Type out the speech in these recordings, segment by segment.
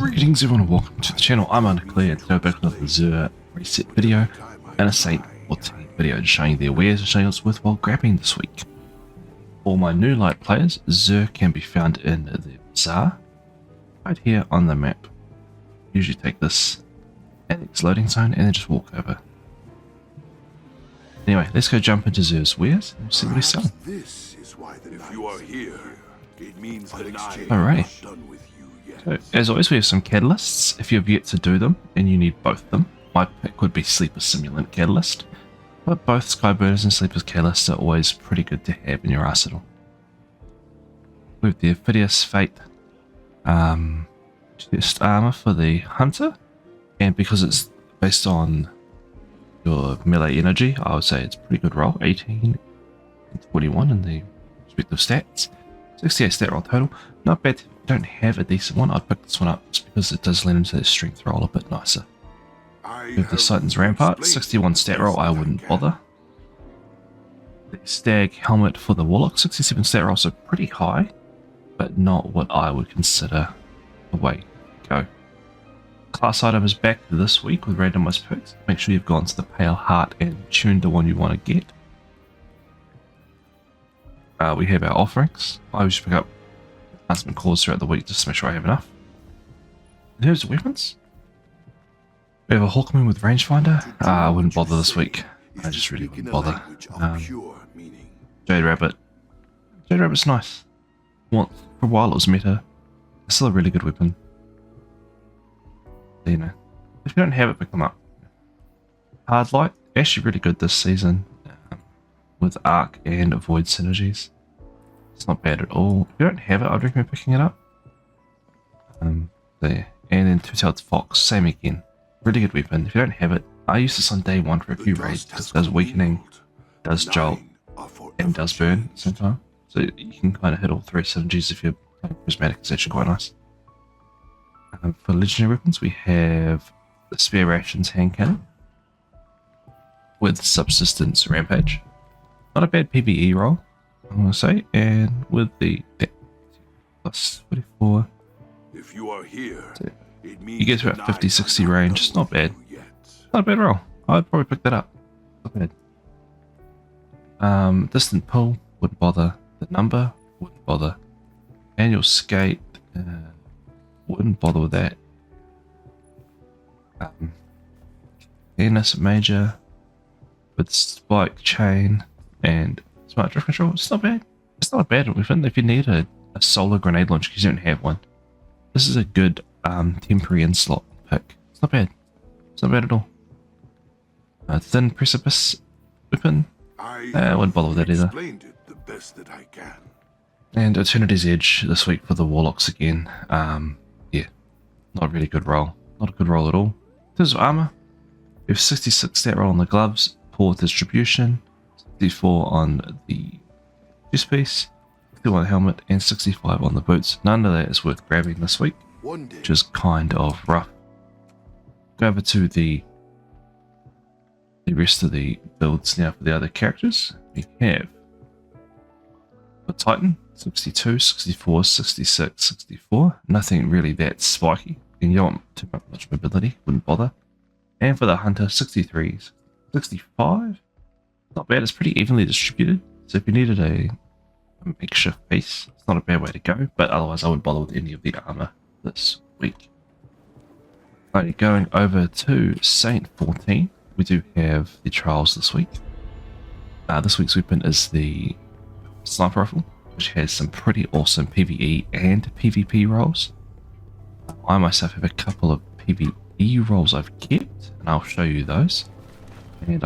Greetings everyone and welcome to the channel. I'm Unclear and today we're back with another Xur reset video and a Saint 14 video just showing you their wares and showing what's worthwhile grabbing this week. For my new light players, Xur can be found in the bazaar right here on the map. Usually take this at its loading zone and then just walk over. Anyway, let's go jump into Xur's wares and we'll see what he's selling. This is why if you are here, it means that I Alright. done with you yet. So, as always, we have some catalysts. If you've yet to do them and you need both of them, my pick would be Sleeper Simulant Catalyst, but both Skyburners and Sleeper's Catalysts are always pretty good to have in your arsenal. We have the Ophidius Fate chest armor for the Hunter, and because it's based on your melee energy, I would say it's a pretty good roll, 18 and 21 in the respective stats. 68 stat roll total. Not bad. If you don't have a decent one, I'd pick this one up just because it does lend into the strength roll a bit nicer. With the Titan's Rampart, 61 stat roll, I wouldn't bother. The Stag Helmet for the Warlock, 67 stat roll, so pretty high, but not what I would consider the way to go. Class item is back this week with randomized picks. Make sure you've gone to the Pale Heart and tuned the one you want to get. We have our offerings. I usually pick up announcement calls throughout the week just to make sure I have enough. In terms of weapons, we have a Hawkmoon with rangefinder. I wouldn't bother this week. I just really wouldn't bother. Jade Rabbit. Jade Rabbit's nice. Well, for a while it was meta. It's still a really good weapon. So, you know, if you don't have it, pick them up. Hard Light, actually really good this season. With Arc and Void synergies. It's not bad at all. If you don't have it, I'd recommend picking it up. There. And then Two-Tailed Fox, same again. Really good weapon. If you don't have it, I use this on day one for a few raids because it does weakening, does jolt, and does burn at the same time. So you can kind of hit all three synergies if you're playing Prismatic. It's actually quite nice. For legendary weapons, we have the Spare Rations Hand Cannon with Subsistence Rampage. Not a bad PvE roll, I'm going to say, and with the plus 44, if you are here, it means you get to about 50-60 range. It's not bad. Not a bad roll. I'd probably pick that up. Not bad. Distant Pull, wouldn't bother. The Number, wouldn't bother. Annual Skate, wouldn't bother with that. Innocent Major with Spike Chain and Smart Drift Control. It's not bad. It's not a bad weapon if you need a solar grenade launcher because you don't have one. This is a good temporary in-slot pick. It's not bad. It's not bad at all. Thin Precipice weapon. I wouldn't bother with that either. The best that I can. And Eternity's Edge this week for the Warlocks again. Yeah, not a really good roll. Not a good roll at all. In terms of armor, we have 66 stat roll on the gloves, poor distribution, 64 on the chest piece, 61 on the helmet, and 65 on the boots. None of that is worth grabbing this week, which is kind of rough. Go over to the rest of the builds now for the other characters. We have for Titan, 62, 64, 66, 64. Nothing really that spiky. And you don't want too much mobility, wouldn't bother. And for the Hunter, 63, 65. Not bad, it's pretty evenly distributed. So if you needed a makeshift piece, it's not a bad way to go. But otherwise, I wouldn't bother with any of the armor this week. Alright, going over to Saint 14. We do have the trials this week. This week's weapon is the Sniper Rifle, which has some pretty awesome PvE and PvP rolls. I myself have a couple of PvE rolls I've kept, and I'll show you those. And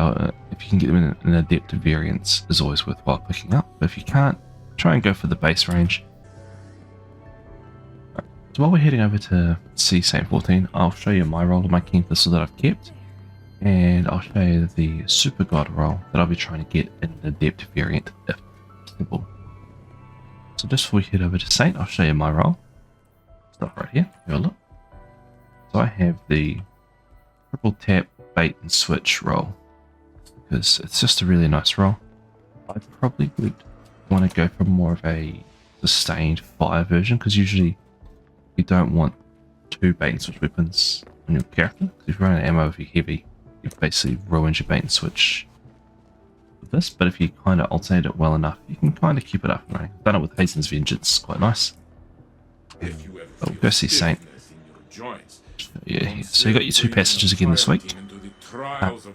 if you can get them in an adept variance, is always worthwhile picking up. But if you can't, try and go for the base range. So while we're heading over to see Saint 14, I'll show you my roll of my King Thistle that I've kept. And I'll show you the Super God roll that I'll be trying to get in an adept variant if possible. So just before we head over to Saint, I'll show you my roll. Stop right here, have a look. So I have the triple tap bait and switch roll because it's just a really nice roll. I probably would want to go for more of a sustained fire version because usually you don't want 2 bait and switch weapons on your character. If you run out of ammo, if you're heavy, you've basically ruined your bait and switch with this. But if you kind of alternate it well enough, you can kind of keep it up and running. I've done it with Hasten's Vengeance, quite nice. Oh, go see Saint. Yeah, so you got your 2 passages again this week.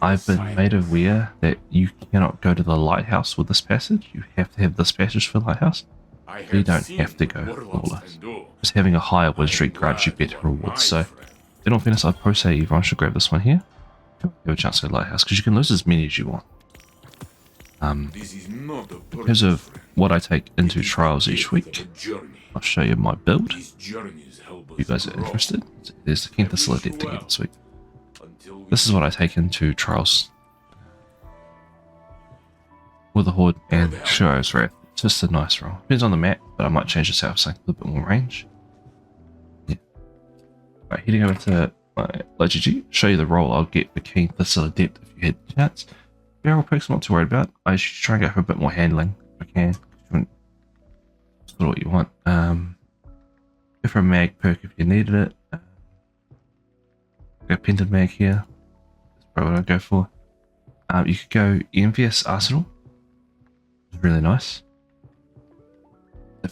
I've been made aware that you cannot go to the lighthouse with this passage. You have to have this passage for lighthouse. So you don't have to go flawless. Just having a higher win streak grants you better rewards. So, in all fairness, I'd probably say everyone should grab this one here. You have a chance to go to lighthouse because you can lose as many as you want. In terms of what I take into trials each week, I'll show you my build. If you guys are interested, so there's the Keen Thistle Adept again this week. This is what I take into trials with the Horde and Shiro's Wrath. It's just a nice roll. Depends on the map, but I might change this out for something with a bit more range. Yeah. Right, heading over to my LGG, show you the roll I'll get for Keen Thistle Adept if you had the chance. Barrel picks, I'm not too worried about. I should try and go for a bit more handling if I can. That's sort of what you want. Go for a mag perk if you needed it. Go Pendant Mag here. That's probably what I'd go for. You could go Envious Arsenal. It's really nice.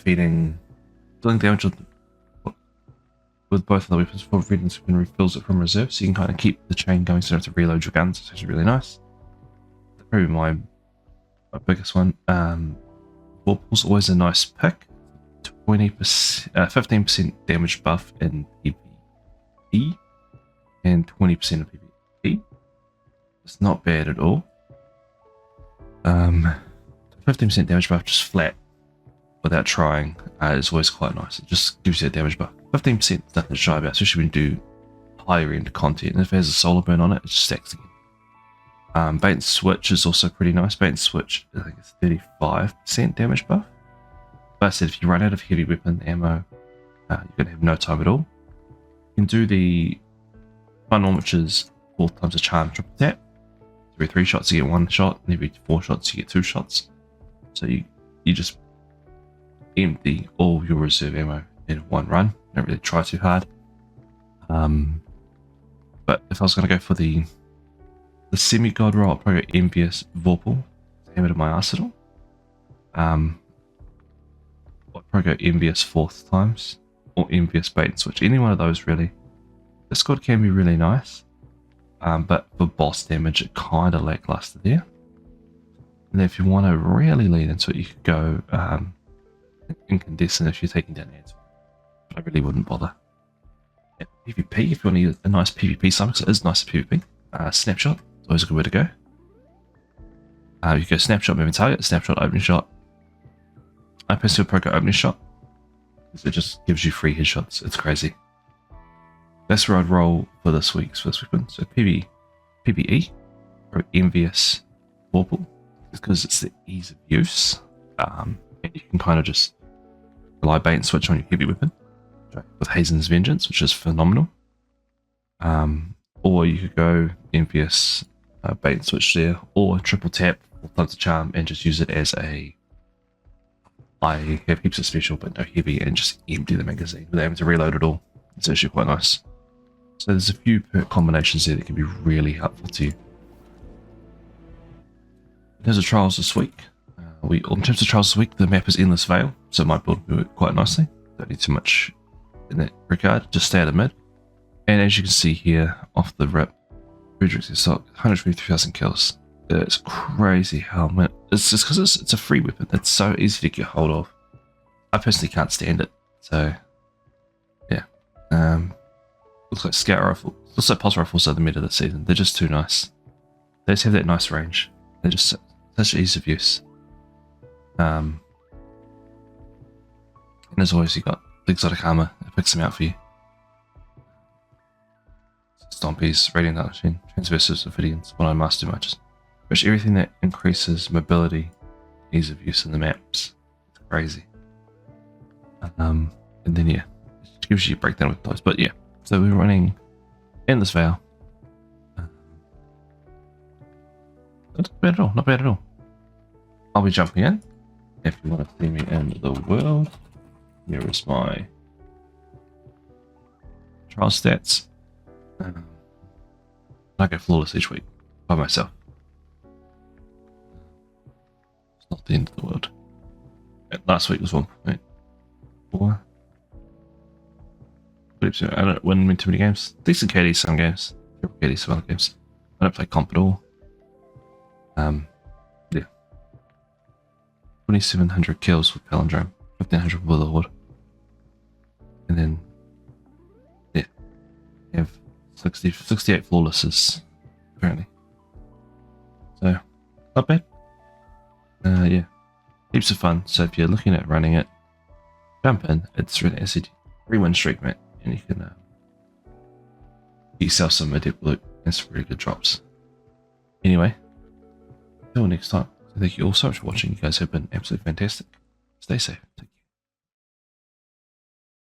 Dealing damage with both of the weapons for Redden's and refills it from reserve, so you can kind of keep the chain going so you don't have to reload your guns. It's actually really nice. Probably my biggest one. Warple's always a nice pick. 15% damage buff in PvE and 20% of PvP. It's not bad at all. 15% damage buff just flat without trying is always quite nice. It just gives you a damage buff. 15% is nothing to shy about, especially when you do higher end content. And if it has a solar burn on it, it just stacks again. Bait and switch is also pretty nice. Bait and switch, I think it's 35% damage buff. But I said if you run out of heavy weapon ammo, you're going to have no time at all. You can do the fun one, which is 4 times a charm triple tap. Every 3 shots you get 1 shot, and every 4 shots you get 2 shots. So you just empty all your reserve ammo in one run. Don't really try too hard. But if I was going to go for the semi-god roll, I'd probably go Envious Vorpal, have it in my arsenal. I'd probably go Envious 4th times, or Envious Bait and Switch. Any one of those really. The squad can be really nice, but for boss damage it kind of lackluster there. And then if you want to really lean into it, you could go Incandescent if you're taking down ads. But I really wouldn't bother. Yeah, PvP, if you want to use a nice PvP summon, because it is nice PvP. Snapshot, it's always a good way to go. You go Snapshot, moving target, Snapshot, opening shot. I personally would probably go opening shot, because it just gives you free headshots. It's crazy. That's where I'd roll for this week's first weapon. So PvE, or Envious Vorpal, because it's the ease of use. And you can kind of just rely bait and switch on your heavy weapon with Hazen's Vengeance, which is phenomenal. Or you could go Envious bait and switch there, or triple tap, 4 times the charm, and just use it as a I have heaps of special but no heavy, and just empty the magazine without having to reload at all. It's actually quite nice. So there's a few perk combinations there that can be really helpful to you. In terms of trials this week, in terms of trials this week, the map is Endless Vale, so my build will work quite nicely. Don't need too much in that regard, just stay out of mid. And as you can see here, off the rip, Frederick's assault, 153,000 kills. It's crazy how many. It's just because it's a free weapon. It's so easy to get hold of. I personally can't stand it. So, yeah. Looks like scout rifle. Looks like pulse rifles are the meta this season. They're just too nice. They just have that nice range. They're just such ease of use. And as always, you got the exotic armor that picks them out for you. Stompies, Radiant Art Machine, Transverses, Ophidians, One-Eyed Master Marches. Which everything that increases mobility, ease of use in the maps. It's crazy. And then yeah, it gives you a breakdown with those. But yeah, so we're running Endless Vale. Not bad at all, not bad at all. I'll be jumping in. If you want to see me in the world, here is my trial stats. I go flawless each week by myself. It's not the end of the world. Last week was 1.4. I don't win too many games. Decent KD some games. KD some other games. I don't play comp at all. Yeah. 2,700 kills with Palindrome. 1,500 with Lord. And then, yeah. You have 68 flawlesses, apparently. So, not bad. Yeah. Heaps of fun. So if you're looking at running it, jump in. It's really easy. 3-win streak, mate. And you can get yourself some adept loot and some really good drops. Anyway, until next time. So thank you all so much for watching. You guys have been absolutely fantastic. Stay safe. Take care.